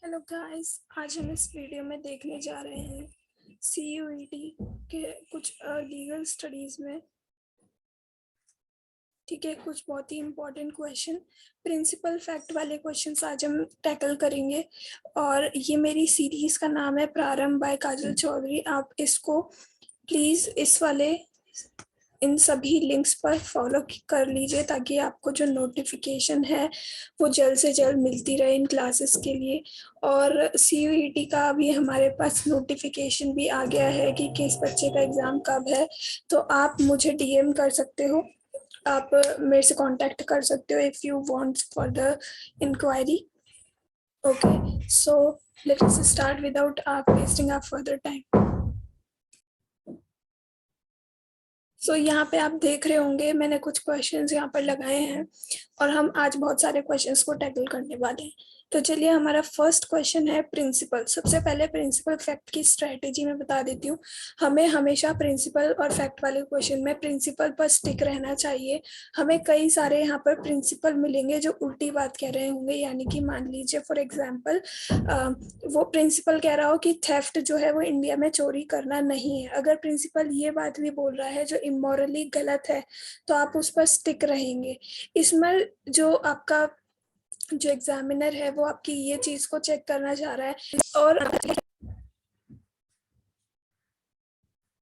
Hello guys, आज हम इस वीडियो में देखने जा रहे हैं CUET के कुछ लीगल स्टडीज़ में। ठीक है, कुछ बहुत ही इम्पोर्टेंट क्वेश्चन, प्रिंसिपल फैक्ट वाले क्वेश्चंस आज हम टैकल करेंगे। और ये मेरी सीरीज़ का नाम है प्रारंभ बाय काजल चौधरी। आप इसको प्लीज़ इस वाले इन सभी लिंक्स पर फॉलो कर लीजिए ताकि आपको जो नोटिफिकेशन है वो जल्द से जल्द मिलती रहे इन क्लासेस के लिए। और CUET का अभी हमारे पास नोटिफिकेशन भी आ गया है कि किस बच्चे का एग्ज़ाम कब है, तो आप मुझे DM कर सकते हो, आप मेरे से कांटेक्ट कर सकते हो if you want for the enquiry. Okay, so let us start without wasting our further time. यहाँ पे आप देख रहे होंगे मैंने कुछ क्वेश्चंस यहाँ पर लगाए हैं और हम आज बहुत सारे क्वेश्चंस को टैकल करने वाले हैं। तो चलिए, हमारा फर्स्ट क्वेश्चन है प्रिंसिपल। सबसे पहले प्रिंसिपल फैक्ट की स्ट्रेटेजी मैं बता देती हूँ। हमें हमेशा प्रिंसिपल और फैक्ट वाले क्वेश्चन में प्रिंसिपल पर स्टिक रहना चाहिए। हमें कई सारे यहाँ पर प्रिंसिपल मिलेंगे जो उल्टी बात कह रहे होंगे, यानी कि मान लीजिए फॉर एग्जाम्पल वो प्रिंसिपल कह रहा हो कि थेफ्ट जो है वो इंडिया में चोरी करना नहीं है। अगर प्रिंसिपल ये बात भी बोल रहा है जो इमोरली गलत है तो आप उस पर स्टिक रहेंगे। इसमें जो आपका जो एग्जामिनर है वो आपकी ये चीज को चेक करना चाह रहा है। और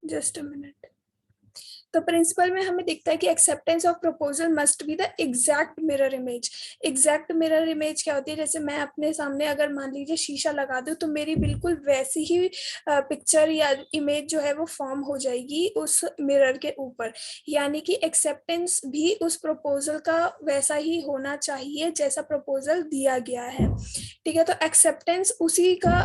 जस्ट अ मिनट, तो प्रिंसिपल में हमें दिखता है कि acceptance of proposal must be the exact mirror image. Exact mirror image क्या होती है? जैसे मैं अपने सामने अगर मान लीजिए शीशा लगा दूं तो मेरी बिल्कुल वैसी ही पिक्चर या इमेज जो है वो फॉर्म हो जाएगी उस मिरर के ऊपर। यानी कि एक्सेप्टेंस भी उस प्रपोजल का वैसा ही होना चाहिए जैसा प्रपोजल दिया गया है। ठीक है, तो एक्सेप्टेंस उसी का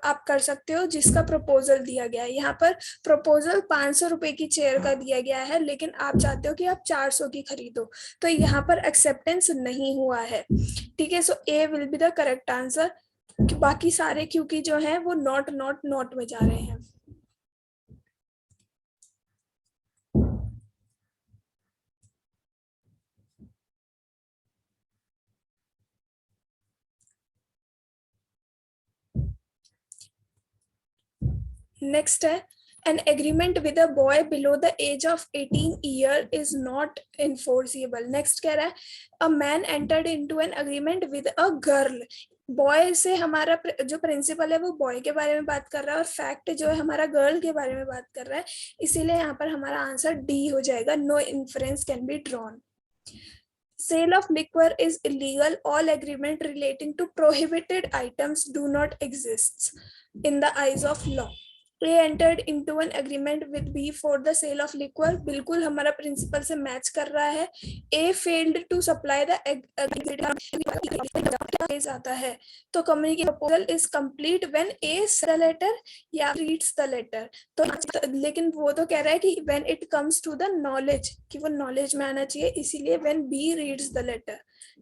आप कर सकते हो जिसका प्रपोजल दिया गया है। यहाँ पर प्रपोजल 500 रुपए की चेयर का दिया गया है लेकिन आप चाहते हो कि आप 400 की खरीदो, तो यहाँ पर एक्सेप्टेंस नहीं हुआ है। ठीक है, सो A will be the correct answer. बाकी सारे क्योंकि जो है वो नॉट नॉट नॉट में जा रहे हैं। नेक्स्ट है, an agreement with a boy below the age of 18 year is not enforceable. Next कह रहा है, a man entered into an agreement with a girl. Boy से हमारा जो प्रिंसिपल है वो बॉय के बारे में बात कर रहा है और फैक्ट जो है हमारा गर्ल के बारे में बात कर रहा है, इसीलिए यहाँ पर हमारा आंसर डी हो जाएगा, no inference can be drawn. Sale of liquor is illegal. All agreement relating to prohibited items do not exist in the eyes of law. A entered into an agreement with B for the sale of liquor. बिल्कुल हमारा principal से match कर रहा है। A failed to supply the आता है, तो communication proposal is complete when A sends the letter या reads the letter. तो लेकिन वो तो कह रहा है कि when it comes to the knowledge, कि वो knowledge में आना चाहिए, इसीलिए when B reads the letter.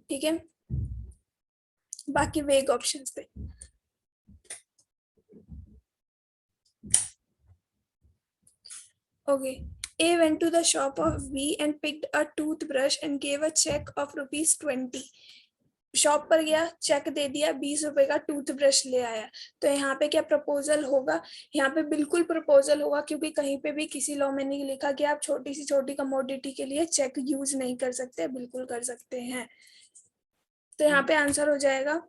ठीक है, बाकी वेग ऑप्शंस थे। Okay, A went to the shop of B and picked a toothbrush and gave a check of ₹20. Shop पर गया, चेक दे दिया, 20 रुपए का टूथब्रश ले आया। तो यहाँ पे क्या प्रपोजल होगा? यहाँ पे बिल्कुल प्रपोजल होगा, क्योंकि कहीं पे भी किसी लॉ में नहीं लिखा कि आप छोटी सी छोटी कमोडिटी के लिए चेक यूज नहीं कर सकते, बिल्कुल कर सकते हैं। तो यहाँ पे आंसर हो जाएगा,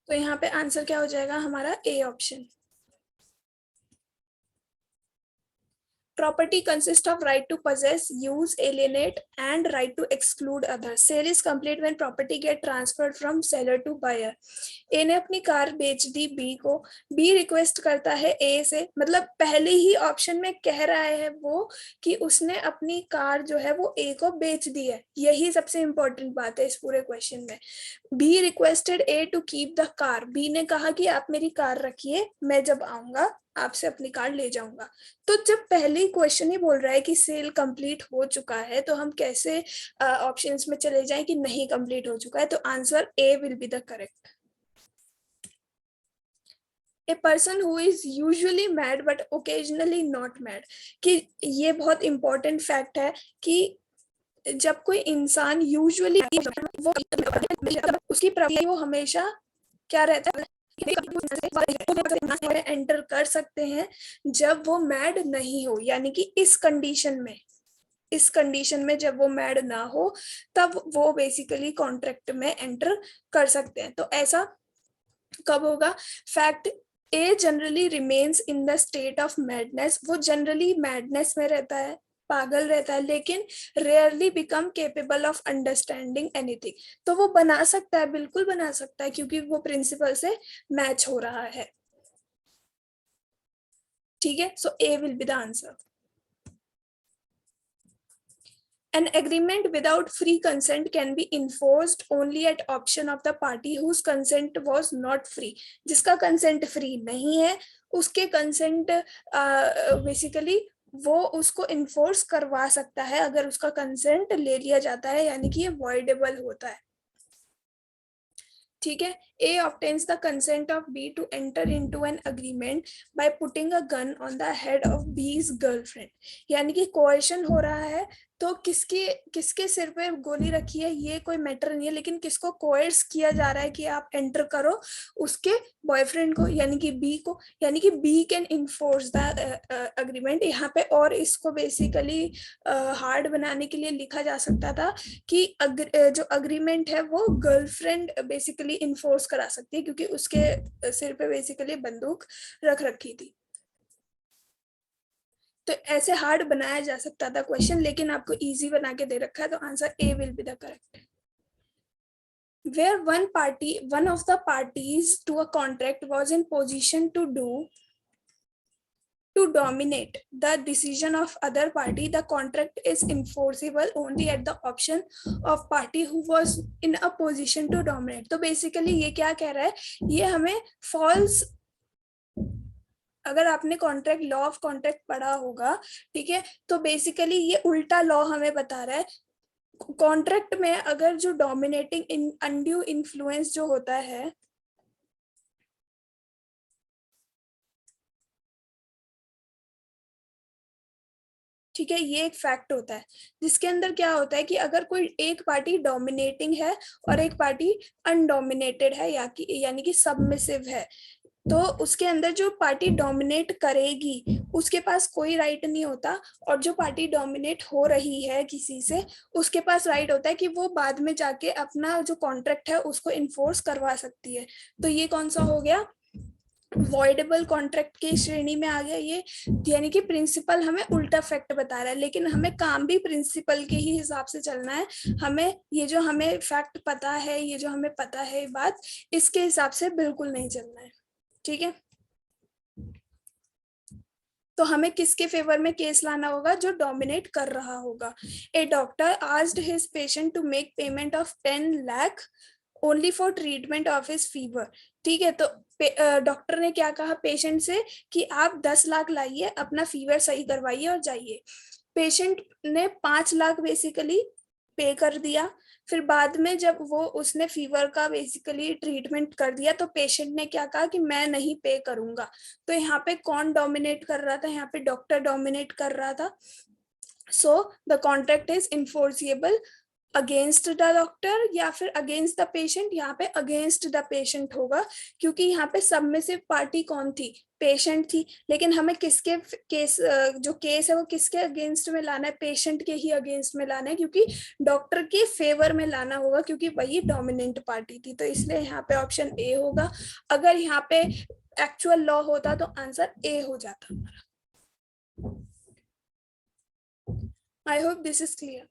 तो यहाँ पे आंसर क्या हो जाएगा हमारा? A option. Property consists of right to possess, use, alienate, and right to exclude others. Sale is complete when property get transferred from seller to buyer. ए ने अपनी कार बेच दी बी को, बी रिक्वेस्ट करता है ए से, मतलब पहले ही ऑप्शन में कह रहा है वो कि उसने अपनी कार जो है वो ए को बेच दी है। यही सबसे इंपॉर्टेंट बात है इस पूरे क्वेश्चन में। B requested A to keep the car. B ने कहा कि आप मेरी कार रखिए, मैं जब आऊंगा आपसे अपनी कार ले जाऊंगा। तो जब पहले क्वेश्चन ही बोल रहा है कि सेल कंप्लीट हो चुका है, तो हम कैसे ऑप्शंस में चले जाएं कि नहीं कंप्लीट हो चुका है? तो answer A will be the correct. A person who is usually mad but occasionally not mad, कि ये बहुत इंपॉर्टेंट फैक्ट है कि जब कोई इंसान यूजुअली वो उसकी प्रवृत्ति वो हमेशा क्या रहता है, एंटर कर सकते हैं जब वो मैड नहीं हो, यानी कि इस कंडीशन में जब वो मैड ना हो तब वो बेसिकली कॉन्ट्रैक्ट में एंटर कर सकते हैं। तो ऐसा कब होगा? Fact A generally remains in the state of madness, वो जनरली मैडनेस में रहता है, पागल रहता है, लेकिन rarely become capable of understanding anything. तो वो बना सकता है, बिल्कुल बना सकता है, क्योंकि वो प्रिंसिपल से मैच हो रहा है। ठीक है, so A will be the answer. An agreement without free consent can be enforced only at option of the party whose consent was not free. जिसका consent free नहीं है, उसके consent basically वो उसको enforce करवा सकता है अगर उसका consent ले लिया जाता है, यानी कि ये voidable होता है। ठीक है, A obtains the consent of B to enter into an agreement by putting a gun on the head of B's girlfriend. यानी कि coercion हो रहा है, तो किसके सिर पे गोली रखी है ये कोई मैटर नहीं है, लेकिन किसको कोयर्स किया जा रहा है कि आप एंटर करो, उसके बॉयफ्रेंड को, यानी कि बी को, यानी कि B can enforce the agreement यहाँ पे। और इसको बेसिकली हार्ड बनाने के लिए लिखा जा सकता था कि जो अग्रीमेंट है वो गर्लफ्रेंड बेसिकली इन्फोर्स करा सकती है, क्योंकि उसके सिर पे बेसिकली बंदूक रख रखी थी। तो ऐसे हार्ड बनाया जा सकता था क्वेश्चन, लेकिन आपको इजी बना के दे रखा है, तो answer A will be the correct. Where one of the parties to a contract was in position to dominate the decision of other party, the contract is enforceable only at the option of party who was in a position to dominate. तो basically ये क्या कह रहा है, ये हमें false, अगर आपने कॉन्ट्रैक्ट लॉ ऑफ कॉन्ट्रैक्ट पढ़ा होगा, ठीक है, तो बेसिकली ये उल्टा लॉ हमें बता रहा है। कॉन्ट्रैक्ट में अगर जो डोमिनेटिंग अनड्यू इन्फ्लुएंस जो होता है, ठीक है, ये एक फैक्ट होता है जिसके अंदर क्या होता है कि अगर कोई एक पार्टी डोमिनेटिंग है और एक पार्टी अनडोमिनेटेड है, यानी कि सबमिसिव है, तो उसके अंदर जो पार्टी डोमिनेट करेगी उसके पास कोई राइट नहीं होता, और जो पार्टी डोमिनेट हो रही है किसी से, उसके पास राइट होता है कि वो बाद में जाके अपना जो कॉन्ट्रैक्ट है उसको इन्फोर्स करवा सकती है। तो ये कौन सा हो गया? वॉइडेबल कॉन्ट्रैक्ट की श्रेणी में आ गया ये, यानी कि प्रिंसिपल हमें उल्टा फैक्ट बता रहा है, लेकिन हमें काम भी प्रिंसिपल के ही हिसाब से चलना है। हमें ये जो हमें फैक्ट पता है, ये जो हमें पता है बात, इसके हिसाब से बिल्कुल नहीं चलना है। ठीक है, तो हमें किसके फेवर में केस लाना होगा? जो डोमिनेट कर रहा होगा। A doctor asked his patient to make payment of 10 lakh only for treatment of his fever. ठीक है, तो डॉक्टर ने क्या कहा पेशेंट से कि आप 10 लाख लाइए, अपना फीवर सही करवाइए और जाइए। पेशेंट ने 5 लाख बेसिकली पे कर दिया। फिर बाद में जब वो उसने फीवर का बेसिकली ट्रीटमेंट कर दिया, तो पेशेंट ने क्या कहा कि मैं नहीं पे करूंगा। तो यहाँ पे कौन डोमिनेट कर रहा था? यहाँ पे डॉक्टर डोमिनेट कर रहा था। So the contract is enforceable against the doctor या फिर अगेंस्ट द पेशेंट। यहाँ पे अगेंस्ट द पेशेंट होगा, क्योंकि यहाँ पे सबमिसिव पार्टी कौन थी? पेशेंट थी। लेकिन हमें किसके केस, जो केस है वो किसके अगेंस्ट में लाना है? पेशेंट के ही अगेंस्ट में लाना है, क्योंकि डॉक्टर के फेवर में लाना होगा, क्योंकि वही डोमिनेंट पार्टी थी। तो इसलिए यहाँ पे ऑप्शन ए होगा। अगर यहाँ पे एक्चुअल लॉ होता तो आंसर ए हो जाता हमारा। I hope this is clear.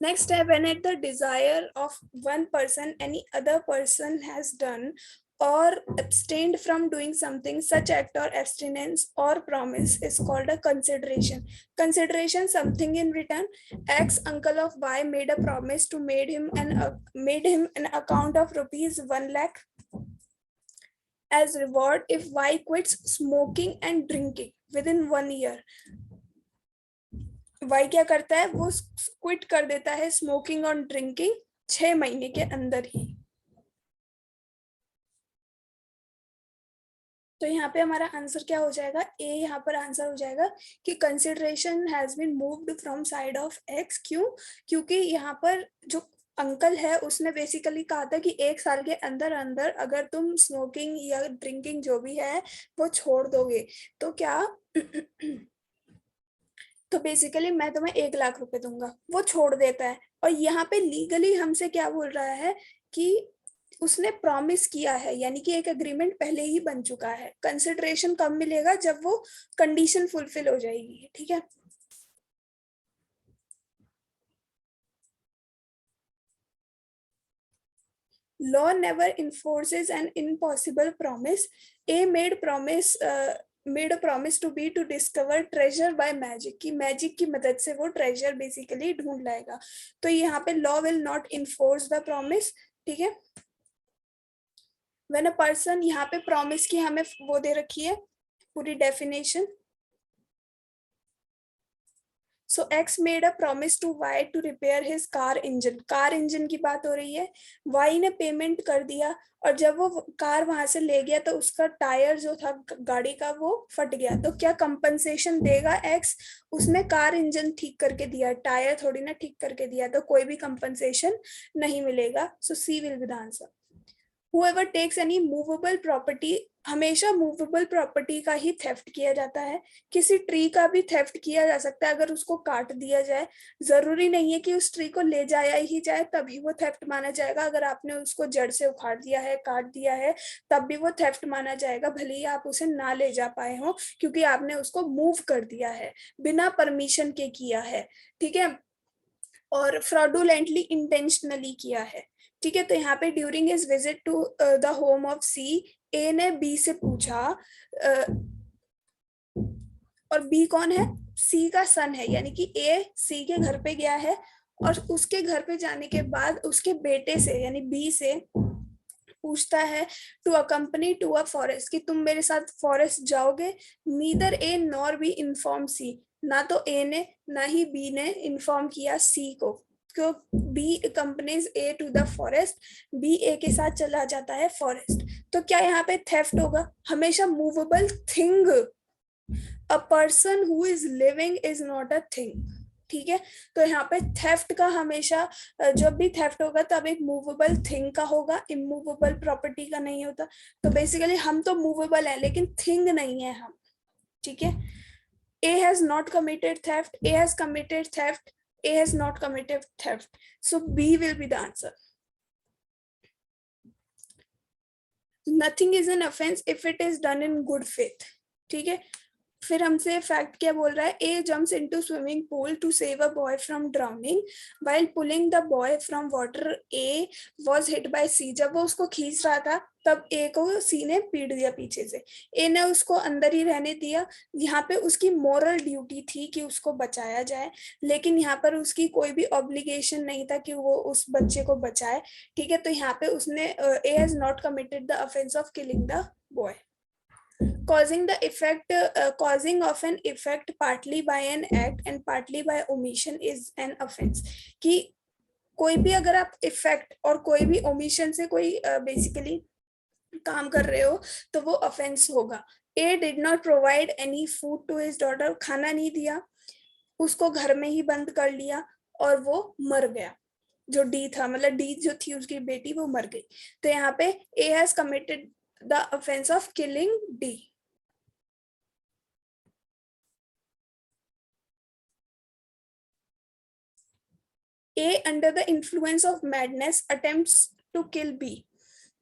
Next step, when at the desire of one person, any other person has done or abstained from doing something, such act or abstinence or promise is called a consideration. Consideration, something in return. X uncle of Y made a promise to made him an account of rupees 1 lakh as reward if Y quits smoking and drinking within 1 year. Y क्या करता है? वो quit कर देता है smoking और drinking 6 महीने के अंदर ही। तो यहाँ पे हमारा आंसर क्या हो जाएगा, ए यहाँ पर आंसर हो जाएगा कि consideration has been moved from side of x. क्यों? क्योंकि यहाँ पर जो अंकल है उसने बेसिकली कहा था कि 1 साल के अंदर अंदर अगर तुम स्मोकिंग या ड्रिंकिंग जो भी है वो छोड़ दोगे तो क्या तो बेसिकली मैं तुम्हें 1 लाख रुपए दूंगा, वो छोड़ देता है। और यहाँ पे लीगली हमसे क्या बोल रहा है कि उसने प्रॉमिस किया है, यानी कि एक एग्रीमेंट पहले ही बन चुका है। कंसिडरेशन कब मिलेगा? जब वो कंडीशन फुलफिल हो जाएगी, ठीक है। Law never enforces an impossible promise. A made a promise to B to discover treasure by magic, कि मैजिक की मदद से वो ट्रेजर बेसिकली ढूंढ लाएगा। तो यहाँ पे law will not enforce the promise, ठीक है। व्हेन अ पर्सन, यहाँ पे प्रॉमिस की हमें वो दे रखी है पूरी definition. So x made a promise to y to repair his car engine, car engine की बात हो रही है। वाई ने पेमेंट कर दिया और जब वो कार वहां से ले गया तो उसका टायर जो था गाड़ी का वो फट गया। तो क्या कंपनसेशन देगा एक्स? उसने कार इंजन ठीक करके दिया, टायर थोड़ी ना ठीक करके दिया, तो कोई भी कंपनसेशन नहीं मिलेगा। So C will be the answer. whoever takes any movable property, हमेशा मूवेबल प्रॉपर्टी का ही थेफ्ट किया जाता है। किसी ट्री का भी थेफ्ट किया जा सकता है अगर उसको काट दिया जाए। जरूरी नहीं है कि उस ट्री को ले जाया ही जाए तभी वो थेफ्ट माना जाएगा। अगर आपने उसको जड़ से उखाड़ दिया है, काट दिया है, तब भी वो थेफ्ट माना जाएगा, भले ही आप उसे ना ले जा पाए हो, क्योंकि आपने उसको मूव कर दिया है, बिना परमिशन के किया है, ठीक है, और फ्रॉडुलेंटली इंटेंशनली किया है, ठीक है। तो यहाँ पे during his visit to the home of C, A ने बी से पूछा, और बी कौन है? सी का सन है, यानी कि ए सी के घर पे गया है और उसके घर पे जाने के बाद उसके बेटे से यानी बी से पूछता है to accompany to a forest, कि तुम मेरे साथ फॉरेस्ट जाओगे। Neither A nor B inform C, ना तो ए ने ना ही बी ने इन्फॉर्म किया सी को। क्यों? B companies A to the forest, B A के साथ चला जाता है फॉरेस्ट। तो क्या यहाँ पे थेफ्ट होगा? हमेशा movable thing, a person who is living is not a thing, ठीक है। तो यहाँ पे थेफ्ट का हमेशा जब भी थेफ्ट होगा तब एक मूवेबल थिंग का होगा, इमूवेबल प्रॉपर्टी का नहीं होता। तो बेसिकली हम तो मूवेबल है लेकिन थिंग नहीं है हम, ठीक है। A has not committed theft, A has committed theft, A has not committed theft, so B will be the answer. Nothing is an offense if it is done in good faith, ठीक है। फिर हमसे fact क्या बोल रहा है? A jumps into swimming pool to save a boy from drowning, while pulling the boy from water A was hit by C. जब वो उसको खींच रहा था तब ए को सी ने पीट दिया पीछे से, ए ने उसको अंदर ही रहने दिया। यहाँ पे उसकी मोरल ड्यूटी थी कि उसको बचाया जाए, लेकिन यहाँ पर उसकी कोई भी ऑब्लिगेशन नहीं था कि वो उस बच्चे को बचाए, ठीक है। तो यहाँ पे उसने A has not committed the offence of killing the boy. Causing of an effect partly by an act and partly by omission is an offense, कि कोई भी अगर आप इफेक्ट और कोई भी ओमिशन से कोई बेसिकली काम कर रहे हो तो वो ऑफेंस होगा। A did not provide any food to his daughter, खाना नहीं दिया, उसको घर में ही बंद कर लिया और वो मर गया। जो डी था, मतलब डी जो थी उसकी बेटी, वो मर गई। तो यहाँ पे A has committed the offence of killing D. A, under the influence of madness, attempts to kill B.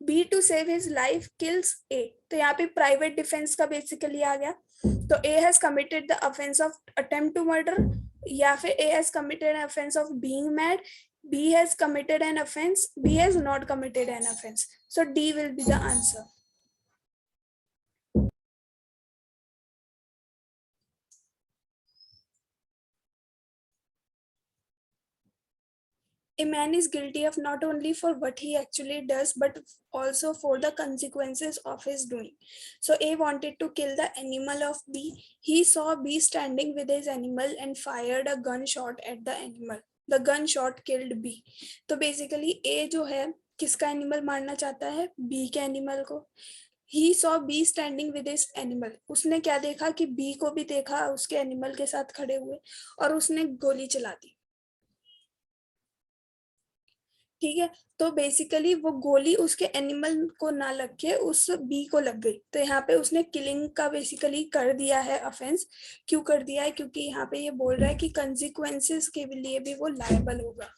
B, to save his life, kills A. तो यहाँ पे प्राइवेट डिफेंस का बेसिकली आ गया। तो A has committed the offense of attempt to murder, या फिर A has committed an offense of being mad, B has committed an offense, B has not committed an offense. So D will be the answer. A man is guilty of not only for what he actually does, but also for the consequences of his doing. So A wanted to kill the animal of B. He saw B standing with his animal and fired a gunshot at the animal. The gunshot killed B. तो basically A जो है किसका animal मारना चाहता है? B के animal को। He saw B standing with his animal, उसने क्या देखा कि बी को भी देखा उसके एनिमल के साथ खड़े हुए, और उसने गोली चला दी। ठीक है, तो बेसिकली वो गोली उसके एनिमल को ना लग के उस बी को लग गई, तो यहाँ पे उसने किलिंग का बेसिकली कर दिया है ऑफेंस। क्यों कर दिया है? क्योंकि यहाँ पे ये बोल रहा है कि कंसिक्वेंसेस के लिए भी वो लायबल होगा।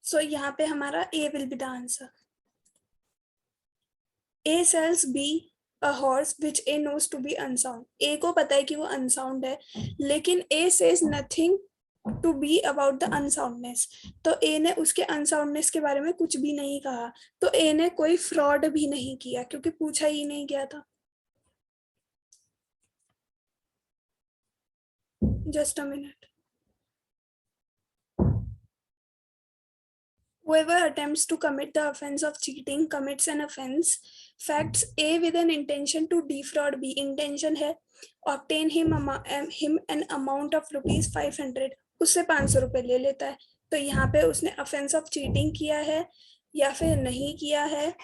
सो यहाँ पे हमारा A will be the answer. A sells B a horse which A knows to be unsound, A को पता है कि वो अनसाउंड है, लेकिन A says nothing to B about the unsoundness, तो ए ने उसके अनसाउंडनेस के बारे में कुछ भी नहीं कहा, तो ए ने कोई फ्रॉड भी नहीं किया क्योंकि पूछा ही नहीं गया था। Just a minute. Whoever attempts to commit the offense of cheating commits an offense. Facts: A with an intention to defraud B, intention है obtain him an amount of ₹500, उससे 500 रुपए ले लेता है, तो यहाँ पे उसने offense of cheating किया है या फिर नहीं किया है,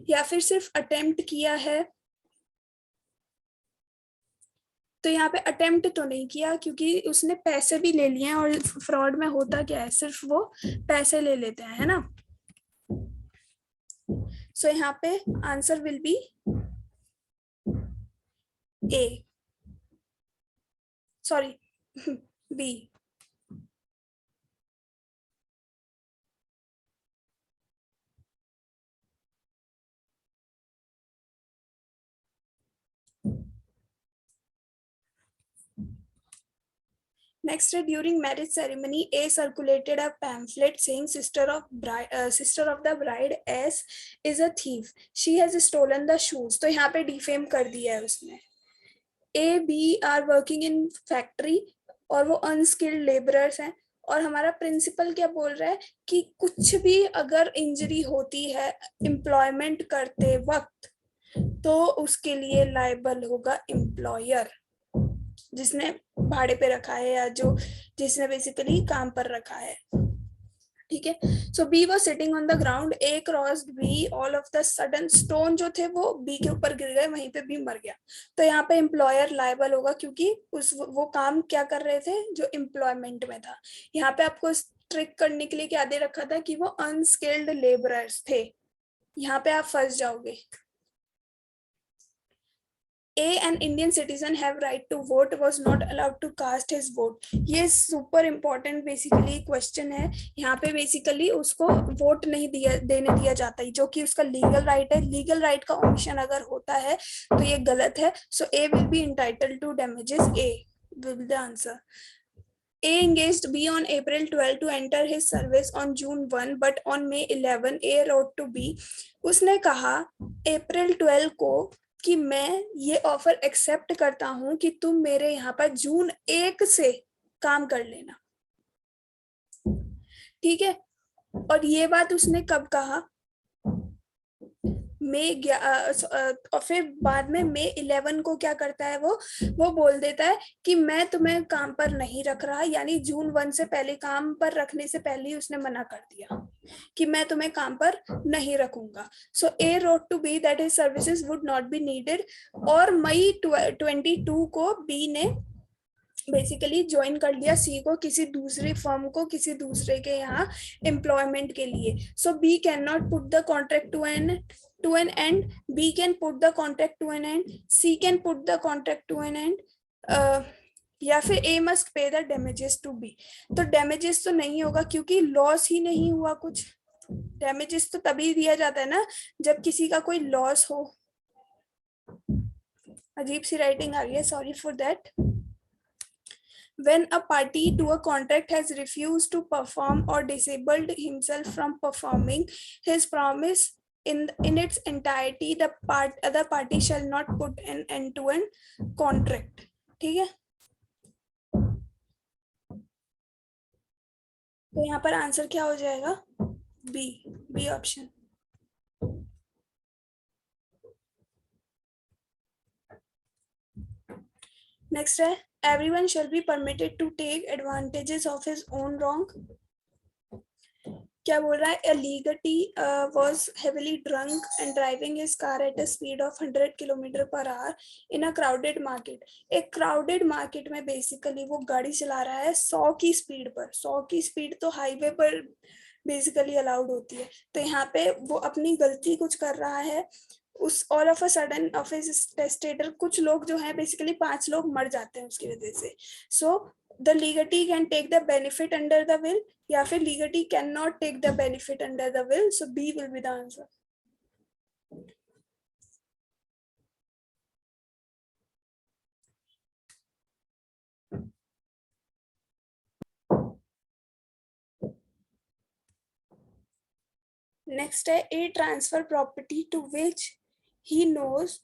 या फिर सिर्फ attempt किया है। तो यहाँ पे अटेम्प्ट तो नहीं किया क्योंकि उसने पैसे भी ले लिए हैं, और फ्रॉड में होता क्या है, सिर्फ वो पैसे ले लेते हैं, है ना। सो यहाँ पे answer will be A, sorry B. Next, during marriage ceremony, A circulated a pamphlet saying sister of the bride S is a thief. She has stolen the shoes. तो यहाँ पे डिफेम कर दिया है उसने। A, B are working in factory और वो unskilled labourers हैं, और हमारा प्रिंसिपल क्या बोल रहा है कि कुछ भी अगर इंजरी होती है एम्प्लॉयमेंट करते वक्त, तो उसके लिए लायबल होगा एम्प्लॉयर, जिसने भाड़े पे रखा है या जो जिसने बेसिकली काम पर रखा है। ठीक है, so B was sitting on the ground, A crossed B, all of the sudden stone जो थे वो बी के ऊपर गिर गए, वहीं पे बी मर गया, तो यहाँ पे एम्प्लॉयर लायबल होगा क्योंकि वो काम क्या कर रहे थे जो एम्प्लॉयमेंट में था। यहाँ पे आपको ट्रिक करने के लिए क्या दे रखा था कि वो अनस्किल्ड लेबरर्स थे, यहाँ पे आप फंस जाओगे। A, an Indian citizen have right to vote, was not allowed to cast his vote. ये super important basically question है, यहाँ पे basically उसको वोट नहीं देने दिया जाता है, जो कि उसका लीगल राइट है। लीगल राइट का ऑप्शन अगर होता है तो ये गलत है, so A will be entitled to damages. A will be the answer. A engaged B on April 12 to enter his service on June 1, but on May 11 A wrote to B. उसने कहा अप्रैल 12 को कि मैं ये ऑफर एक्सेप्ट करता हूं कि तुम मेरे यहाँ पर जून 1 से काम कर लेना। ठीक है, और ये बात उसने कब कहा? मई, और फिर बाद में मई 11 को क्या करता है वो बोल देता है कि मैं तुम्हें काम पर नहीं रख रहा, यानी जून 1 से पहले काम पर रखने से पहले ही उसने मना कर दिया कि मैं तुम्हें काम पर नहीं रखूंगा। So A wrote to B that his services would not be needed, और मई 22 को बी ने बेसिकली ज्वाइन कर लिया सी को किसी दूसरी फर्म को, किसी दूसरे के यहाँ एम्प्लॉयमेंट के लिए। So B can not put the contract to an end, B can put the contract to an end, C can put the contract to an end, या फिर A must pay the damages to B। तो damages तो नहीं होगा क्योंकि loss ही नहीं हुआ कुछ। damages तो तभी दिया जाता है ना जब किसी का कोई लॉस हो। अजीब सी राइटिंग आ रही है, sorry for that. When a party to a contract has refused to perform or disabled himself from performing his promise in its entirety, the other party shall not put an end to an contract। ठीक है, तो यहाँ पर answer क्या हो जाएगा? B option. Next है everyone shall be permitted to take advantages of his own wrong. क्या बोल रहा है? A Ligeti was heavily drunk and driving his car at a speed of 100 km/h in a crowded market. एक crowded market में basically वो गाड़ी चला रहा है 100 की स्पीड पर. 100 की स्पीड तो हाईवे पर बेसिकली अलाउड होती है. तो यहाँ पे वो अपनी गलती कुछ कर रहा है. उस all of a sudden of his testator कुछ लोग जो है बेसिकली 5 लोग मर जाते हैं उसकी वजह से. So the legatee can take the benefit under the will या फिर legatee can not take the benefit under the will. So B will be the answer. Next है A transfer property to which he knows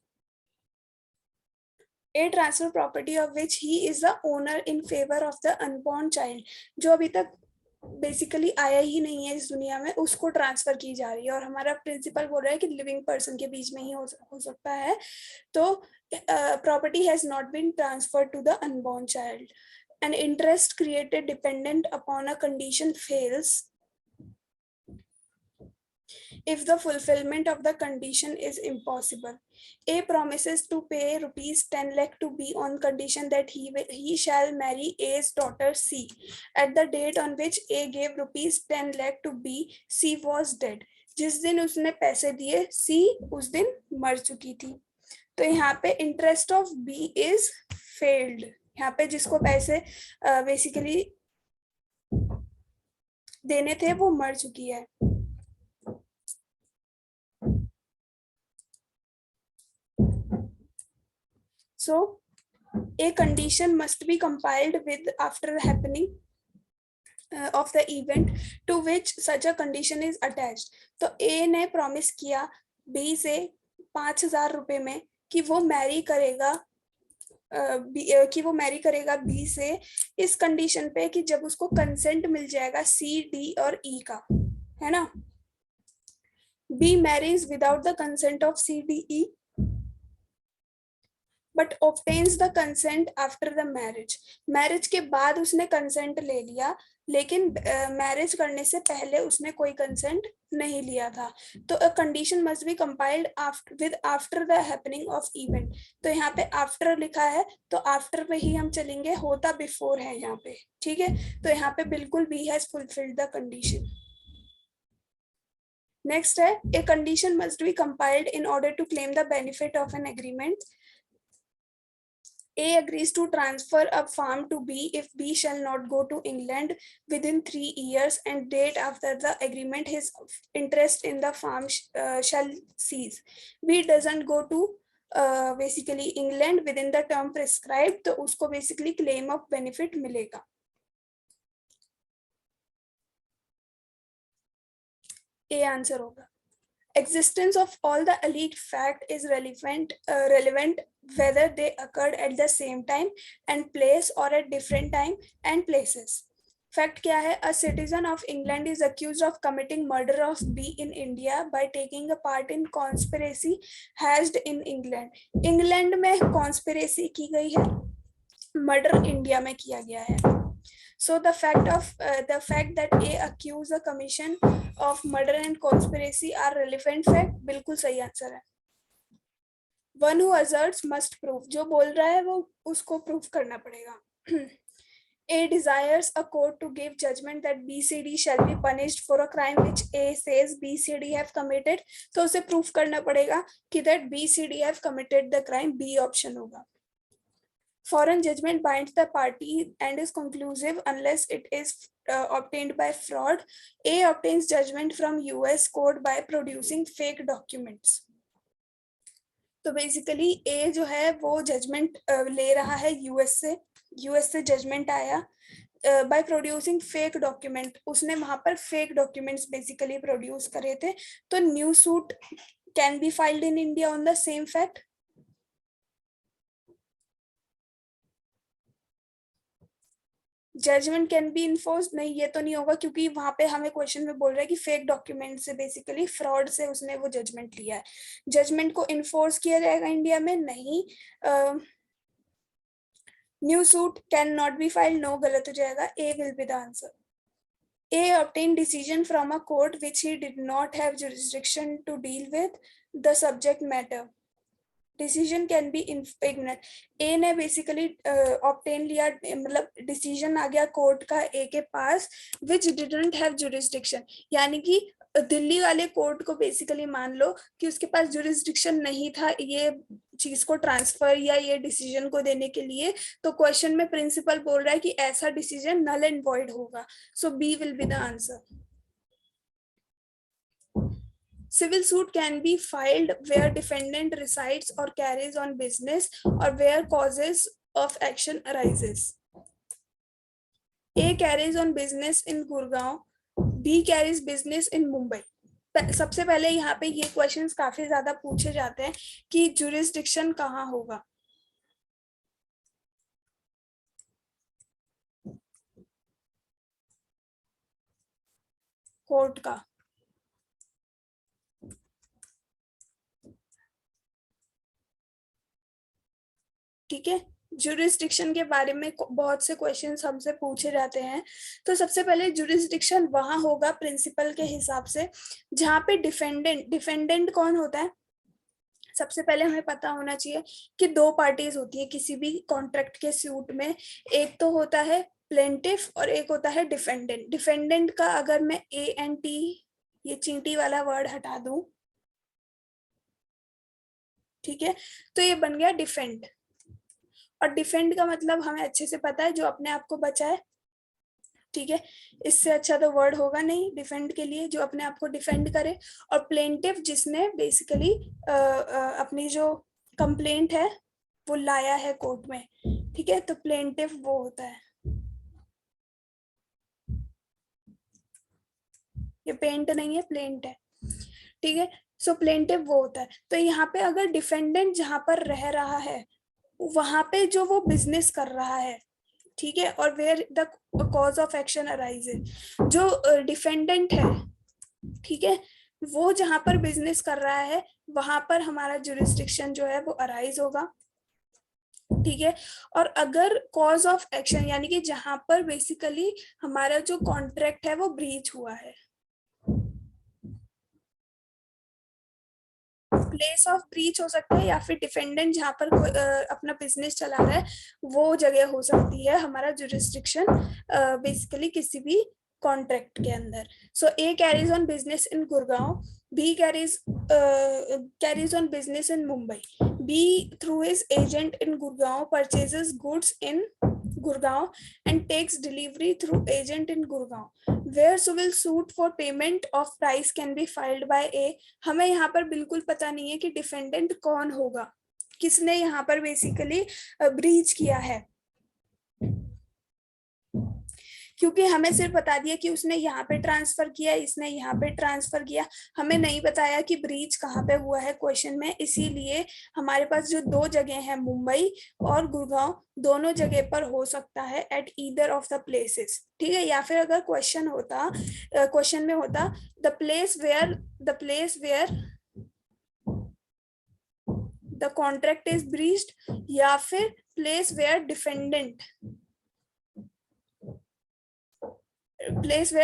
a transfer property of which he is the owner in favor of the unborn child. जो अभी तक basically आया ही नहीं है इस दुनिया में उसको ट्रांसफर की जा रही है. और हमारा प्रिंसिपल बोल रहा है कि लिविंग पर्सन के बीच में ही हो सकता है. तो property has not been transferred to the unborn child. An interest created dependent upon a condition fails if the fulfillment of the condition is impossible. A promises to pay rupees 10 lakh to B on condition that he shall marry A's daughter C. At the date on which A gave rupees 10 lakh to B, C was dead. जिस दिन उसने पैसे दिए C उस दिन मर चुकी थी. तो यहाँ पे interest of B is failed. यहाँ पे जिसको पैसे बेसिकली देने थे वो मर चुकी है. So, a condition must be compiled with after the happening of the event to which such a condition is attached. तो A ने promise किया B से 5,000 रुपए में कि वो मैरी करेगा B से इस कंडीशन पे कि जब उसको कंसेंट मिल जाएगा C, D और E का, है ना. B marries without the consent of C, D, E but obtains the consent after the marriage. Marriage के बाद उसने कंसेंट ले लिया लेकिन मैरिज करने से पहले उसने कोई कंसेंट नहीं लिया था. तो a condition must be compiled with after the happening of event. तो यहाँ पे आफ्टर लिखा है तो आफ्टर पे ही हम चलेंगे, होता बिफोर है यहाँ पे. ठीक है, तो यहाँ पे बिल्कुल B has fulfilled the condition. Next है A condition must be compiled in order to claim the benefit of an agreement. A agrees to transfer a farm to B if B shall not go to England within 3 years and date after the agreement his interest in the farm shall cease. B doesn't go to basically England within the term prescribed, तो उसको basically claim of benefit मिलेगा. A answer होगा. Existence of all the alleged fact is relevant whether they occurred at the same time and place or at different time and places. Fact क्या है? A citizen of England is accused of committing murder of B in India by taking a part in conspiracy hatched in England. England में conspiracy की गई है, murder India में किया गया है. So the fact that A accused the commission of murder and conspiracy are relevant fact. बिल्कुल सही आंसर है. One who asserts must prove. जो बोल रहा है वो उसको prove करना पड़ेगा. A desires a court to give judgment that BCD shall be punished for a crime which A says BCD have committed. तो उसे prove करना पड़ेगा कि that BCD have committed the crime. B option होगा. Foreign judgment binds the party and is conclusive unless it is obtained by fraud. A obtains judgment from US court by producing fake documents. तो basically A जो है वो judgement ले रहा है US से judgement आया by producing fake document. उसने वहां पर fake documents basically produce करे थे. तो new suit can be filed in India on the same fact. Judgment can be enforce, नहीं ये तो नहीं होगा क्योंकि वहां पे हमें क्वेश्चन में बोल रहा है कि फेक डॉक्यूमेंट से बेसिकली फ्रॉड से उसने वो जजमेंट लिया है. जजमेंट को इन्फोर्स किया जाएगा इंडिया में? नहीं. New suit can not be filed, no गलत हो जाएगा, A will be the answer. A obtained decision from a court which he did not have jurisdiction to deal with the subject matter. Decision can be ignore. A ने basically obtain लिया, मतलब decision आ गया court का ए के पास, विच didn't have jurisdiction, यानी कि दिल्ली वाले court को बेसिकली मान लो कि उसके पास जुरिस्डिक्शन नहीं था ये चीज को ट्रांसफर या ये डिसीजन को देने के लिए. तो क्वेश्चन में प्रिंसिपल बोल रहा है कि ऐसा डिसीजन नल एंड वॉइड होगा. So B will be the answer. Civil suit can be filed where defendant resides or carries on business or where causes of action arises. A carries on business in Gurgaon, B carries business in Mumbai. सबसे पहले यहाँ पे ये questions काफी ज्यादा पूछे जाते हैं कि जुरिस्डिक्शन कहाँ होगा. कोर्ट का. ठीक है, जुरिस्डिक्शन के बारे में बहुत से क्वेश्चंस हमसे पूछे जाते हैं. तो सबसे पहले जुरिस्डिक्शन वहां होगा प्रिंसिपल के हिसाब से जहां पे डिफेंडेंट कौन होता है. सबसे पहले हमें पता होना चाहिए कि दो पार्टीज होती है किसी भी कॉन्ट्रैक्ट के सूट में. एक तो होता है प्लेंटिफ और एक होता है डिफेंडेंट. डिफेंडेंट का अगर मैं ए एंड टी, ये चींटी वाला वर्ड हटा दूं, ठीक है, तो ये बन गया डिफेंड. और डिफेंड का मतलब हमें अच्छे से पता है, जो अपने आप को बचाए. ठीक है, इससे अच्छा तो वर्ड होगा नहीं डिफेंड के लिए, जो अपने आप को डिफेंड करे. और प्लेंटिफ जिसने बेसिकली अपनी जो कंप्लेंट है वो लाया है कोर्ट में. ठीक है, तो प्लेंटिफ वो होता है. ये पेंट नहीं है, प्लेंट है. ठीक है, सो प्लेंटिफ वो होता है. तो यहाँ पे अगर डिफेंडेंट जहां पर रह रहा है वहां पे जो वो बिजनेस कर रहा है, ठीक है, और where the cause of action arises, जो डिफेंडेंट है, ठीक है, वो जहां पर बिजनेस कर रहा है वहां पर हमारा जुरिस्डिक्शन जो है वो अराइज होगा. ठीक है, और अगर कॉज ऑफ एक्शन यानी कि जहां पर बेसिकली हमारा जो कॉन्ट्रैक्ट है वो ब्रीच हुआ है, प्लेस ऑफ ब्रीच हो सकता है या फिर डिफेंडेंट जहां पर अपना बिजनेस चला रहा है वो जगह हो सकती है हमारा जुरिस्डिक्शन बेसिकली किसी भी कॉन्ट्रैक्ट के अंदर. So A carries on business in Gurgaon, B carries on business in Mumbai. B through his agent in Gurgaon purchases goods in Gurgaon and takes delivery through agent in Gurgaon. Where civil suit for payment of price can be filed by A. हमें यहाँ पर बिल्कुल पता नहीं है कि defendant कौन होगा, किसने यहाँ पर बेसिकली ब्रीच किया है, क्योंकि हमें सिर्फ बता दिया कि उसने यहाँ पे ट्रांसफर किया, इसने यहाँ पे ट्रांसफर किया, हमें नहीं बताया कि ब्रीच कहाँ पे हुआ है क्वेश्चन में. इसीलिए हमारे पास जो दो जगह है मुंबई और गुड़गांव, दोनों जगह पर हो सकता है at either of the places. ठीक है, या फिर अगर क्वेश्चन में होता the place where the contract is breached या फिर place where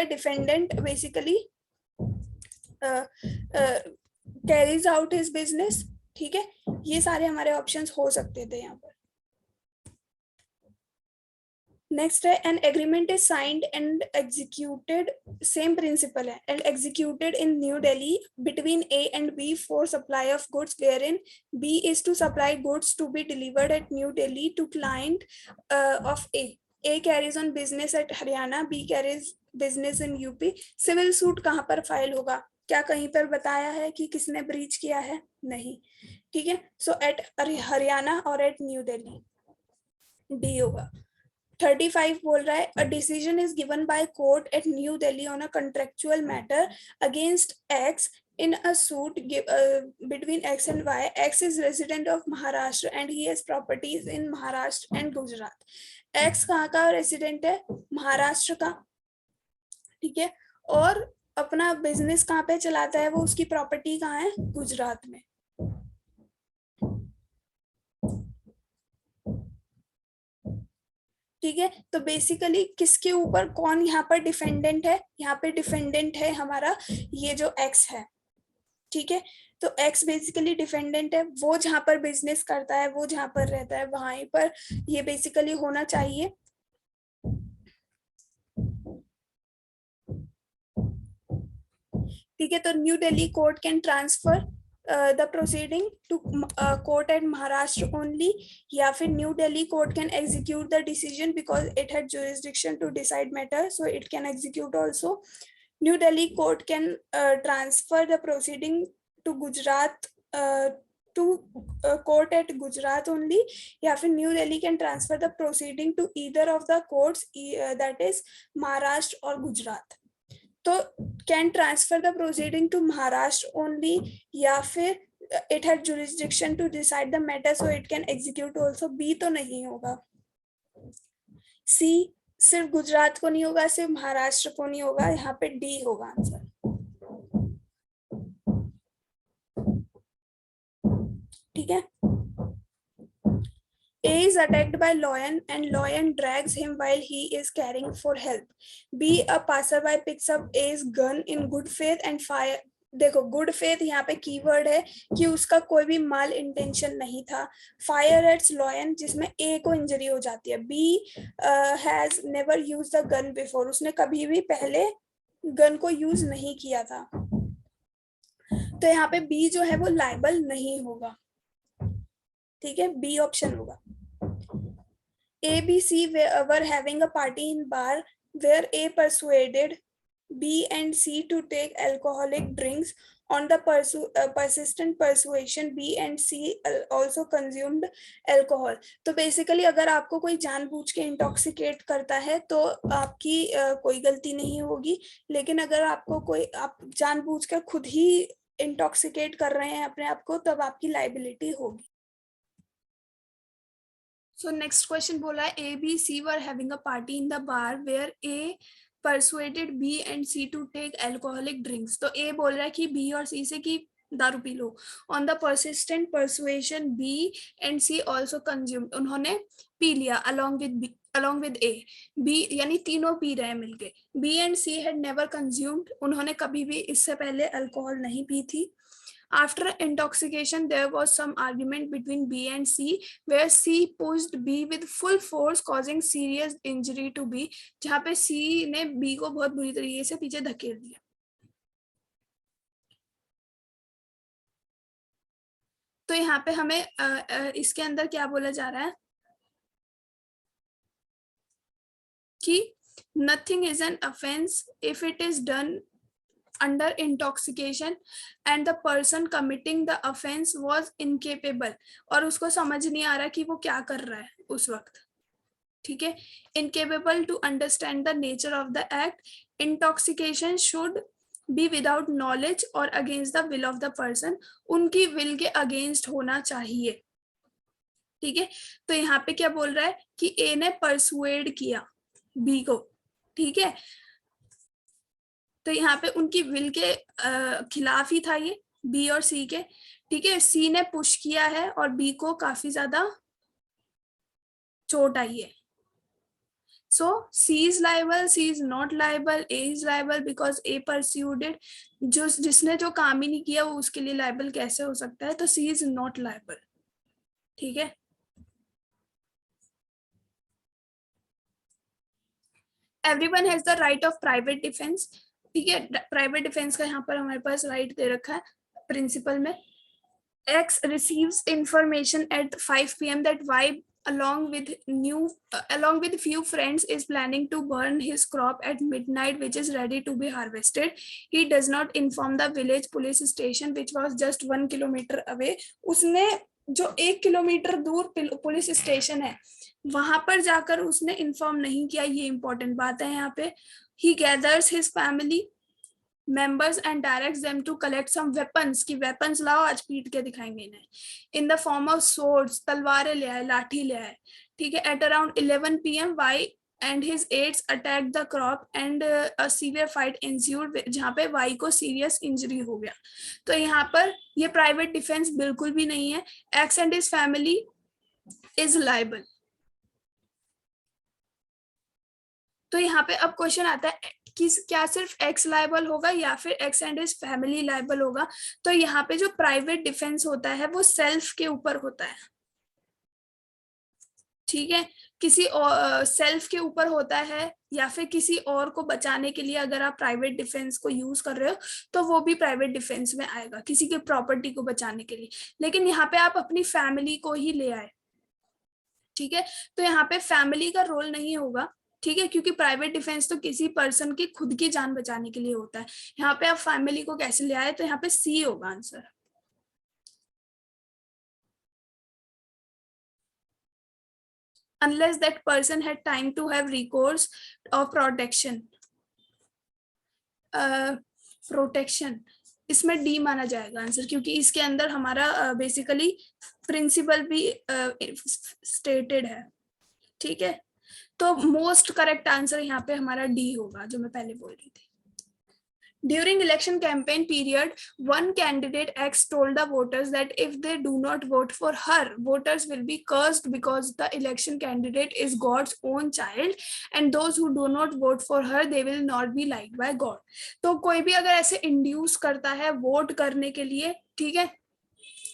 defendant basically carries out his business. ठीक है, ये सारे हमारे ऑप्शंस हो सकते थे यहाँ पर. नेक्स्ट है an agreement is signed and executed, same principle है, and executed in New Delhi between A and B for supply of goods where in B is to supply goods to be delivered at New Delhi to client of A. A carries on business at Haryana, B carries business in UP. Civil suit कहाँ पर file होगा, क्या कहीं पर बताया है कि किसने ब्रीच किया है? नहीं. ठीक है, सो एट हरियाणा और एट न्यू दिल्ली, डी होगा. 35 बोल रहा है, a decision is given by court at New Delhi on a contractual matter against X in a suit between X and Y. X is resident of Maharashtra and he has properties in Maharashtra and Gujarat. X कहाँ का resident है? महाराष्ट्र का. ठीक है, और अपना business कहाँ पे चलाता है वो, उसकी प्रॉपर्टी कहाँ है? गुजरात में. ठीक है, तो बेसिकली किसके ऊपर कौन यहाँ पर डिफेंडेंट है, यहाँ पे डिफेंडेंट है हमारा ये जो एक्स है। ठीक है, तो एक्स बेसिकली डिफेंडेंट है, वो जहां पर बिजनेस करता है, वो जहां पर रहता है, वहीं पर ये बेसिकली होना चाहिए। ठीक है, तो new Delhi court can transfer the proceeding to court at Maharashtra only, या फिर new Delhi court can execute the decision because it had jurisdiction to decide matter, so it can execute also. New Delhi court can transfer the proceeding to Gujarat, to court at Gujarat only, या फिर New Delhi can transfer the proceeding to either of the courts, that is Maharashtra or Gujarat. तो can transfer the proceeding to Maharashtra only, या फिर it had jurisdiction to decide the matter so it can execute also. B तो नहीं होगा, सी सिर्फ गुजरात को नहीं होगा, सिर्फ महाराष्ट्र को नहीं होगा, यहाँ पे डी होगा आंसर। ठीक है, A is attacked by lion and lion drags him while he is carrying for help. B, a passerby picks up A's gun in good faith and fire. देखो गुड फेथ यहाँ पे keyword है कि उसका कोई भी माल इंटेंशन नहीं था। फायर एट्स लॉयन जिसमें ए को इंजरी हो जाती है। B has never use the gun before, उसने कभी भी पहले गन को यूज नहीं किया था, तो यहाँ पे बी जो है वो लाइबल नहीं होगा। ठीक है, बी ऑप्शन होगा। A, B, C were having a party in bar where A persuaded B and C to take alcoholic drinks. On the persistent persuasion, B and C also consumed alcohol. तो basically अगर आपको कोई जानबूझ के intoxicate करता है तो आपकी कोई गलती नहीं होगी, लेकिन अगर आपको कोई आप जानबूझ कर खुद ही इंटॉक्सिकेट कर रहे हैं अपने आप को, तब आपकी लाइबिलिटी होगी। So next question बोला है A, B, C were having a party in the bar where A persuaded B and C to take alcoholic drinks. तो A बोल रहा है कि B और C से कि दारू P low. On the persistent persuasion, B and C also consumed. उन्होंने पी लिया along with A. B यानी तीनों पी रहे हैं मिलके। B and C had never consumed. उन्होंने कभी भी इससे पहले अल्कोहल नहीं पी थी। After intoxication, there was some argument between B and C, where C pushed B with full force, causing serious injury to B. जहाँ पे C ने B को बहुत बुरी तरीके से पीछे धकेल दिया। तो यहाँ पे हमें इसके अंदर क्या बोला जा रहा है कि nothing is an offense if it is done under intoxication and the person committing the offense was incapable, और उसको समझ नहीं आ रहा कि वो क्या कर रहा है उस वक्त। ठीक है, incapable to understand the nature of the act. Intoxication should be without knowledge or against the will of the person. उनकी will के against होना चाहिए। ठीक है, तो यहाँ पे क्या बोल रहा है कि A ने persuade किया B को। ठीक है, तो यहाँ पे उनकी विल के खिलाफ ही था ये बी और सी के। ठीक है, सी ने पुश किया है और बी को काफी ज्यादा चोट आई है। So C is liable, C is not liable, A is liable because A pursued it. जिसने जो काम ही नहीं किया वो उसके लिए लाइबल कैसे हो सकता है, तो सी इज नॉट लाइबल। ठीक है, everyone has the right of private defence. ठीक है, प्राइवेट डिफेंस का यहाँ पर हमारे पास राइट दे रखा है प्रिंसिपल में। X receives information at 5 p.m. that Y, along with few friends, is planning to burn his crop at midnight, which is ready to be harvested. He does not inform the village police station, which was just 1 kilometer away. उसने जो 1 kilometre दूर police station है वहां पर जाकर उसने inform नहीं किया, ये इंपॉर्टेंट बात है यहाँ पे। He gathers his family members and directs them to collect some weapons, कि weapons लाओ आज पीट के दिखाएंगे इन्हें, in the form of swords, तलवारें ले आए, लाठी ले आए। ठीक है, at around 11 p.m. Y and his aides attacked the crop and a severe fight ensued, जहाँ पे Y को serious injury हो गया। तो यहाँ पर ये private defense बिल्कुल भी नहीं है। X and his family is liable। तो यहाँ पे अब क्वेश्चन आता है कि क्या सिर्फ एक्स लायबल होगा या फिर x and his family liable होगा। तो यहाँ पे जो प्राइवेट डिफेंस होता है वो सेल्फ के ऊपर होता है, ठीक है, किसी और सेल्फ के ऊपर होता है, या फिर किसी और को बचाने के लिए अगर आप प्राइवेट डिफेंस को यूज कर रहे हो तो वो भी प्राइवेट डिफेंस में आएगा, किसी के प्रॉपर्टी को बचाने के लिए। लेकिन यहाँ पे आप अपनी फैमिली को ही ले आए, ठीक है, तो यहाँ पे फैमिली का रोल नहीं होगा, ठीक है, क्योंकि प्राइवेट डिफेंस तो किसी पर्सन की खुद की जान बचाने के लिए होता है। यहाँ पे आप फैमिली को कैसे ले आए, तो यहाँ पे सी होगा answer. unless that person had time to have recourse or protection, protection, इसमें डी माना जाएगा आंसर, क्योंकि इसके अंदर हमारा बेसिकली प्रिंसिपल भी स्टेटेड है, ठीक है। तो मोस्ट करेक्ट आंसर यहाँ पे हमारा डी होगा, जो मैं पहले बोल रही थी। During election campaign period, one candidate X told the voters that if they do not vote for her, voters will be cursed because the election candidate is God's own child, and those who do not vote for her, they will not be liked by God. तो कोई भी अगर ऐसे induce करता है vote करने के लिए, ठीक है,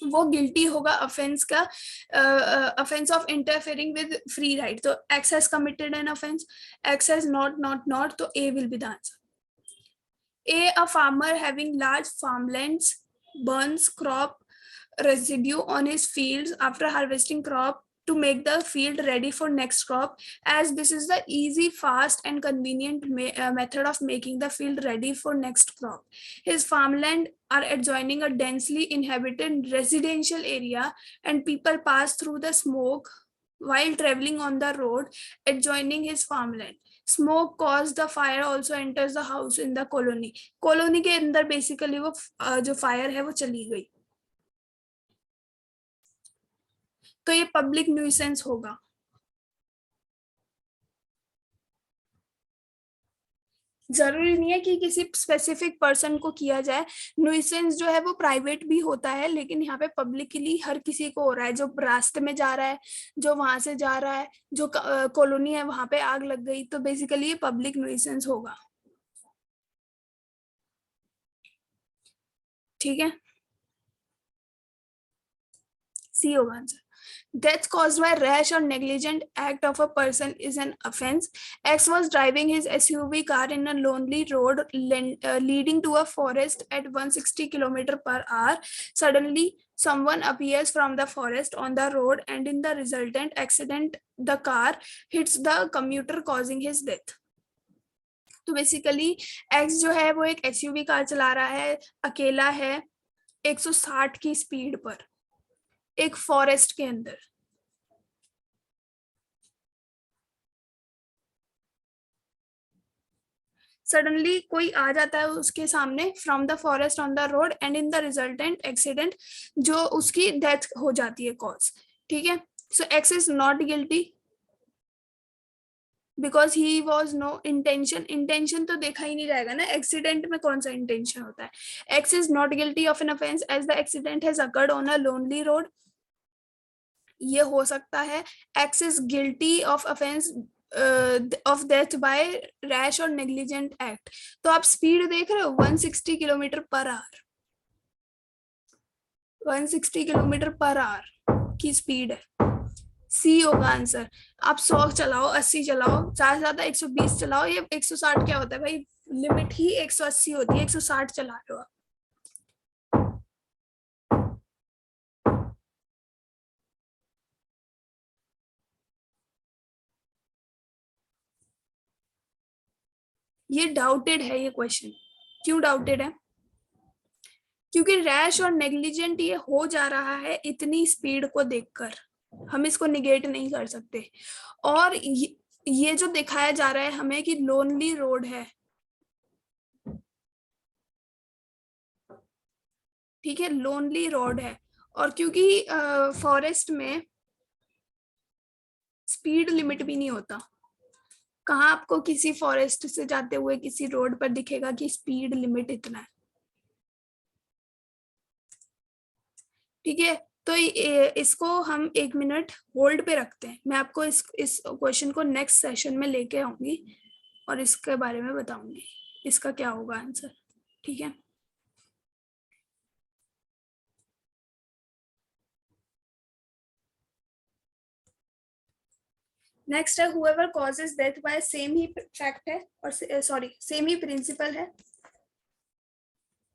वो गिल्टी होगा ऑफेंस का, offence of interfering with free right. तो X has committed an offence, X has not, तो A will be the answer. A farmer having large farmlands burns crop residue on his fields after harvesting crop to make the field ready for next crop, as this is the easy, fast and convenient method of making the field ready for next crop. His farmland are adjoining a densely inhabited residential area, and people pass through the smoke while traveling on the road adjoining his farmland. Smoke caused the fire also enters the house in the colony. Colony के अंदर basically वो जो fire है वो चली गई, तो ये पब्लिक न्यूसेंस होगा। जरूरी नहीं है कि किसी स्पेसिफिक पर्सन को किया जाए, न्यूसेंस जो है वो प्राइवेट भी होता है, लेकिन यहाँ पे पब्लिकली हर किसी को हो रहा है, जो रास्ते में जा रहा है, जो वहां से जा रहा है, जो कॉलोनी है वहां पे आग लग गई, तो बेसिकली ये पब्लिक न्यूसेंस होगा, ठीक है, सी होगा answer. Death caused by rash or negligent act of a person is an offense. X was driving his SUV car in a lonely road leading to a forest at 160 km per hour. Suddenly, someone appears from the forest on the road, and in the resultant accident, the car hits the commuter, causing his death. तो basically x जो है वो एक SUV car चला रहा है, अकेला है, 160 की स्पीड पर एक फॉरेस्ट के अंदर। सडनली कोई आ जाता है उसके सामने from the forest on the road, and in the resultant accident जो उसकी डेथ हो जाती है कॉज, ठीक है। सो X is not guilty because he was no intention, intention तो देखा ही नहीं जाएगा ना, एक्सीडेंट में कौन सा इंटेंशन होता है। X is not guilty of an offence as the accident has occurred on a lonely road, ये हो सकता है। X is guilty of offence of death by rash और नेग्लिजेंट एक्ट। तो आप स्पीड देख रहे हो 160 kilometre per hour, 160 kilometre per hour की स्पीड है, सी होगा आंसर। आप 100 चलाओ, 80 चलाओ, ज्यादा ज्यादा 120 चलाओ, ये 160 क्या होता है भाई, लिमिट ही 180 होती है, 160 चला रहे हो आप। ये डाउटेड है ये क्वेश्चन, क्यों डाउटेड है, क्योंकि रैश और नेग्लिजेंट ये हो जा रहा है इतनी स्पीड को देखकर, हम इसको निगेट नहीं कर सकते। और ये जो दिखाया जा रहा है हमें कि लोनली रोड है, ठीक है, लोनली रोड है, और क्योंकि फॉरेस्ट में स्पीड लिमिट भी नहीं होता, कहाँ आपको किसी फॉरेस्ट से जाते हुए किसी रोड पर दिखेगा कि स्पीड लिमिट इतना है, ठीक है। तो इसको हम 1 मिनट होल्ड पे रखते हैं, मैं आपको इस क्वेश्चन को नेक्स्ट सेशन में लेके आऊंगी। और इसके बारे में बताऊंगी इसका क्या होगा आंसर, ठीक है। नेक्स्ट है whoever causes death by same he fact है और सॉरी सेम ही प्रिंसिपल है।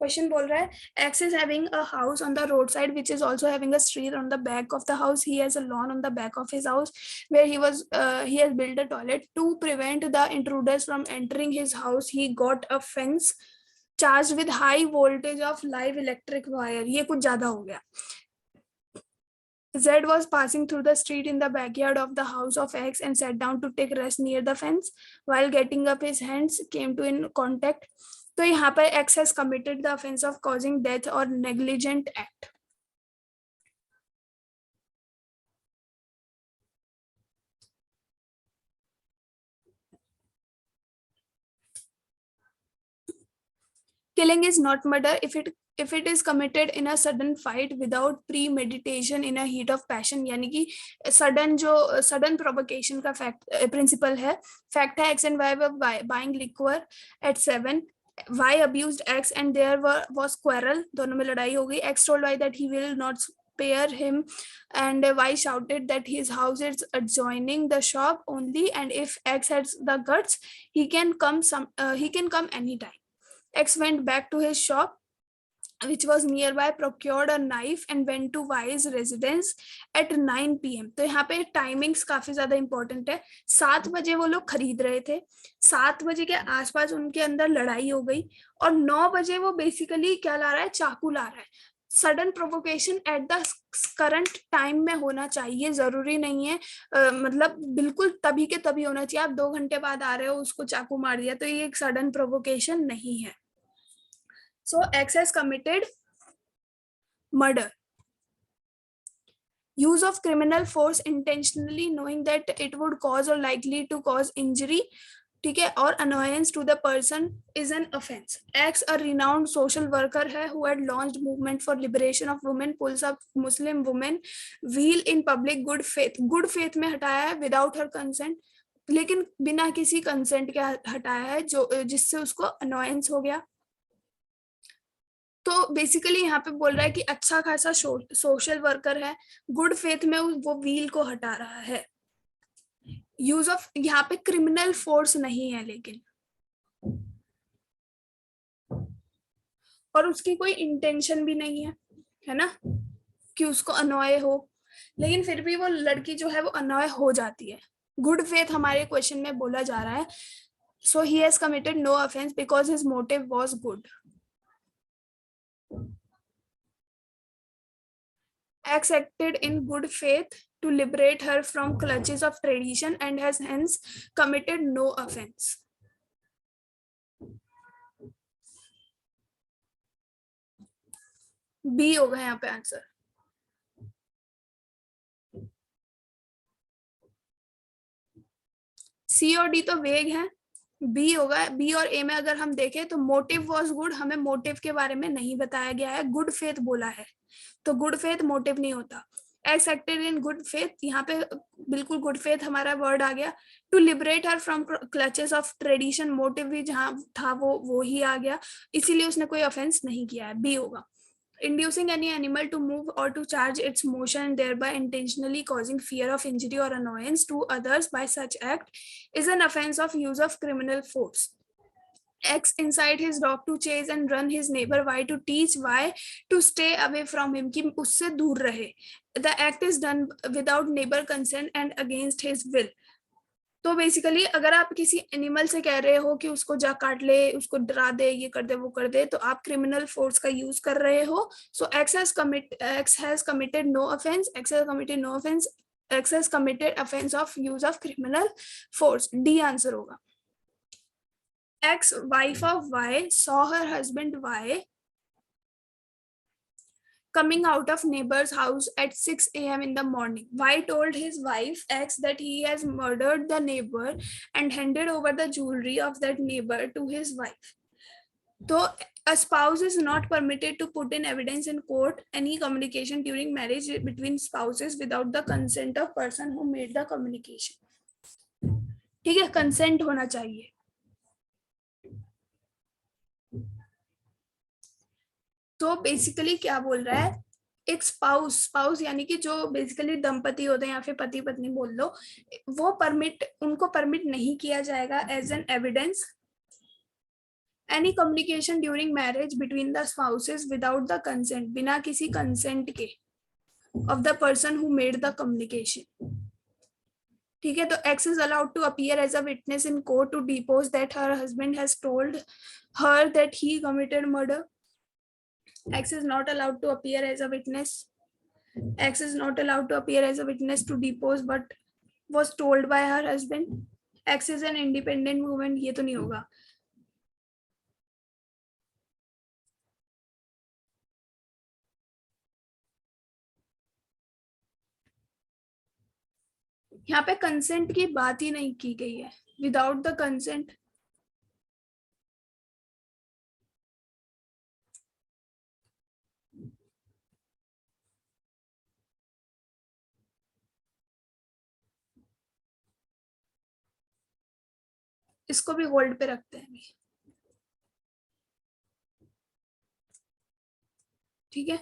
क्वेश्चन बोल रहा है X is having a house on the roadside which is also having a street on the back of the house. He has a lawn on the back of his house where he has built a toilet. To prevent the intruders from entering his house, he got a fence charged with high voltage of live electric wire. ये कुछ ज्यादा हो गया। Z was passing through the street in the backyard of the house of X and sat down to take rest near the fence. While getting up, his hands came to in contact. तो यहाँ पर X has committed the offense of causing death or negligent act. Killing is not murder if it is committed in a sudden fight without premeditation in a heat of passion, यानी कि sudden provocation का principle है। Fact है X and Y were buying liquor at 7. Y abused X and there was quarrel, दोनों में लड़ाई हो गई। X told Y that he will not spare him and Y shouted that his house is adjoining the shop only and if X has the guts he can come anytime. X went back to his shop which was nearby, procured a knife and went to Y's residence at 9 PM. तो यहाँ पे timings काफी ज्यादा important है। 7 बजे वो लोग खरीद रहे थे, 7 बजे के आसपास उनके अंदर लड़ाई हो गई और 9 बजे वो बेसिकली क्या ला रहा है, चाकू ला रहा है। Sudden provocation at the current time में होना चाहिए, जरूरी नहीं है मतलब बिल्कुल तभी के तभी होना चाहिए। आप 2 घंटे बाद आ रहे हो उसको चाकू मार दिया तो ये एक सडन प्रोवोकेशन नहीं है। So X has committed murder. Use of criminal force intentionally knowing that it would cause or likely to cause injury, ठीक है, और annoyance to the person is an offense. X, a renowned social worker है who had launched movement for liberation of women, pulls up Muslim women wheel in public good faith. Good faith में हटाया है without her consent, लेकिन बिना किसी consent के हटाया है जो जिससे उसको annoyance हो गया। तो बेसिकली यहाँ पे बोल रहा है कि अच्छा खासा सोशल वर्कर है, गुड फेथ में वो व्हील को हटा रहा है। यूज ऑफ यहाँ पे क्रिमिनल फोर्स नहीं है लेकिन, और उसकी कोई इंटेंशन भी नहीं है ना कि उसको अनॉय हो, लेकिन फिर भी वो लड़की जो है वो अनॉय हो जाती है। गुड फेथ हमारे क्वेश्चन में बोला जा रहा है। So he has committed no offence because his motive was good. X acted in good faith to liberate her from clutches of tradition and has hence committed no offense. B होगा यहाँ पे answer. C और D तो वेग है, B होगा। B और A में अगर हम देखें तो मोटिव वॉज गुड, हमें मोटिव के बारे में नहीं बताया गया है, गुड फेथ बोला है, तो गुड फेथ मोटिव नहीं होता। X acted in good faith, यहाँ पे बिल्कुल गुड फेथ हमारा वर्ड आ गया। To liberate her from clutches of tradition, motive भी जहाँ था वो ही आ गया, इसीलिए उसने कोई ऑफेंस नहीं किया है, बी होगा। Inducing any animal to move or to charge its motion and thereby intentionally causing fear of injury or annoyance to others by such act is an offense of use of criminal force. X incite his dog to chase and run his neighbor Y to teach Y to stay away from him, कि उससे दूर रहे. The act is done without neighbor consent and against his will. तो basically अगर आप किसी animal से कह रहे हो कि उसको जा काट ले, उसको डरा दे, ये कर दे, वो कर दे, तो आप क्रिमिनल फोर्स का यूज कर रहे हो। सो X has committed no offense. X has committed no offense. X has committed offense of use of criminal force. D answer होगा। X, wife of Y, saw her husband Y coming out of neighbor's house at 6 a.m. in the morning. Y told his wife X that he has murdered the neighbor and handed over the jewelry of that neighbor to his wife. So a spouse is not permitted to put in evidence in court any communication during marriage between spouses without the consent of person who made the communication. ठीक है, consent होना चाहिए। तो basically क्या बोल रहा है, एक स्पाउस यानी कि जो बेसिकली दंपति होते हैं या फिर पति पत्नी बोल लो, वो उनको परमिट नहीं किया जाएगा as an evidence any communication during marriage between the spouses without the consent, बिना किसी कंसेंट के of the person who made the communication. ठीक है, तो X is allowed to appear as a witness in court to depose that her husband has told her that he committed murder. X is not allowed to appear as a witness. X is not allowed to appear as a witness to depose but was told by her husband. X is an independent woman, ये तो नहीं होगा। यहाँ पे consent की बात ही नहीं की गई है, विदाउट द कंसेंट। इसको भी होल्ड पे रखते हैं अभी, ठीक है,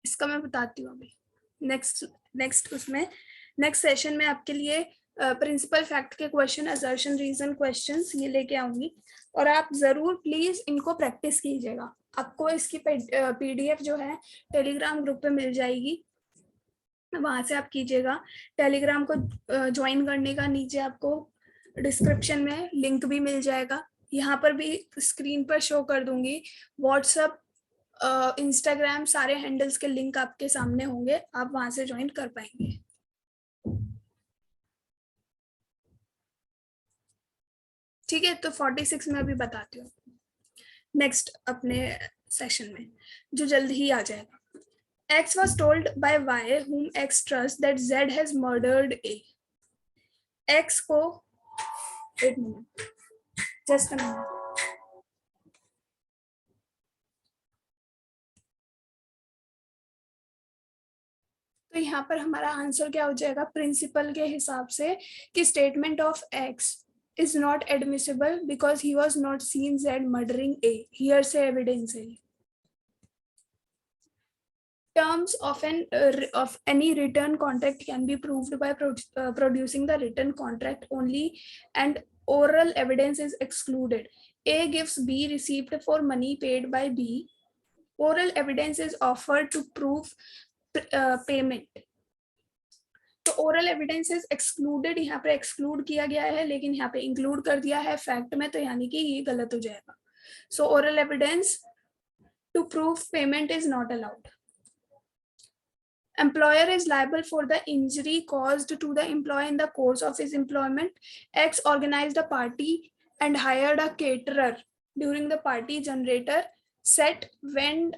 इसका मैं बताती हूँ अभी। नेक्स्ट उसमें नेक्स्ट सेशन में आपके लिए प्रिंसिपल फैक्ट के क्वेश्चन, असर्शन रीजन क्वेश्चंस ये लेके आऊंगी, और आप जरूर प्लीज इनको प्रैक्टिस कीजिएगा। आपको इसकी पीडीएफ जो है टेलीग्राम ग्रुप पे मिल जाएगी, वहां से आप कीजिएगा। टेलीग्राम को ज्वाइन करने का नीचे आपको डिस्क्रिप्शन में लिंक भी मिल जाएगा, यहाँ पर भी स्क्रीन पर शो कर दूंगी। व्हाट्सएप, इंस्टाग्राम, सारे हैंडल्स के लिंक आपके सामने होंगे, आप वहां से ज्वाइन कर पाएंगे। ठीक है, तो 46 में अभी बताती हूँ नेक्स्ट अपने सेशन में, जो जल्द ही आ जाएगा। X was told by Y, whom X trusts, that Z has murdered A. X को एक मिनट, जस्ट अ मिनट। तो यहाँ पर हमारा आंसर क्या हो जाएगा, प्रिंसिपल के हिसाब से कि statement of X is not admissible because he was not seen Z murdering A. Hearsay evidence है। Terms of any written contract can be proved by producing the written contract only, and oral evidence is excluded. A gives B receipt for money paid by B. Oral evidence is offered to prove payment. तो oral evidence is excluded, यहाँ पे exclude किया गया है, लेकिन यहाँ पे include कर दिया है फैक्ट में, तो यानी कि ये गलत हो जाएगा। So oral evidence to prove payment is not allowed. Employer is liable for the injury caused to the employee in the course of his employment. X organized a party and hired a caterer. During the party, generator set went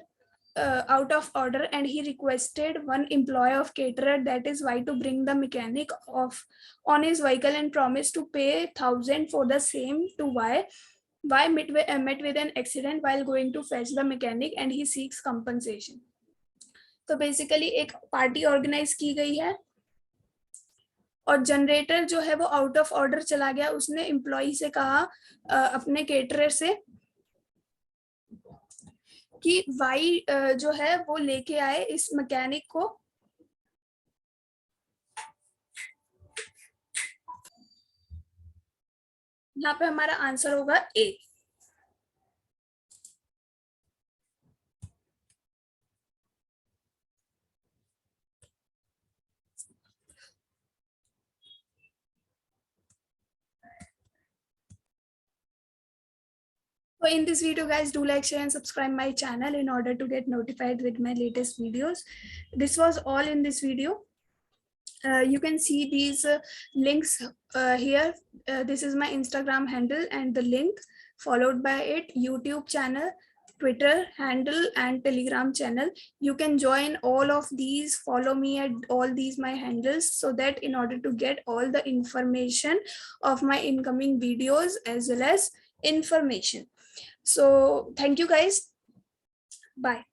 out of order and he requested one employee of caterer, that is Y, to bring the mechanic on his vehicle and promised to pay 1,000 for the same to Y. Y met with an accident while going to fetch the mechanic and he seeks compensation. तो basically एक party organise की गई है और generator जो है वो out of order चला गया। उसने एम्प्लॉय से कहा अपने केटरर से कि वाई जो है वो लेके आए इस मैकेनिक को। यहाँ पे हमारा आंसर होगा ए। So in this video guys, do like, share and subscribe my channel in order to get notified with my latest videos. This was all in this video. You can see these links here. This is my Instagram handle and the link, followed by it YouTube channel, Twitter handle and Telegram channel. You can join all of these, follow me at all these my handles, so that in order to get all the information of my incoming videos as well as information. So thank you guys. Bye.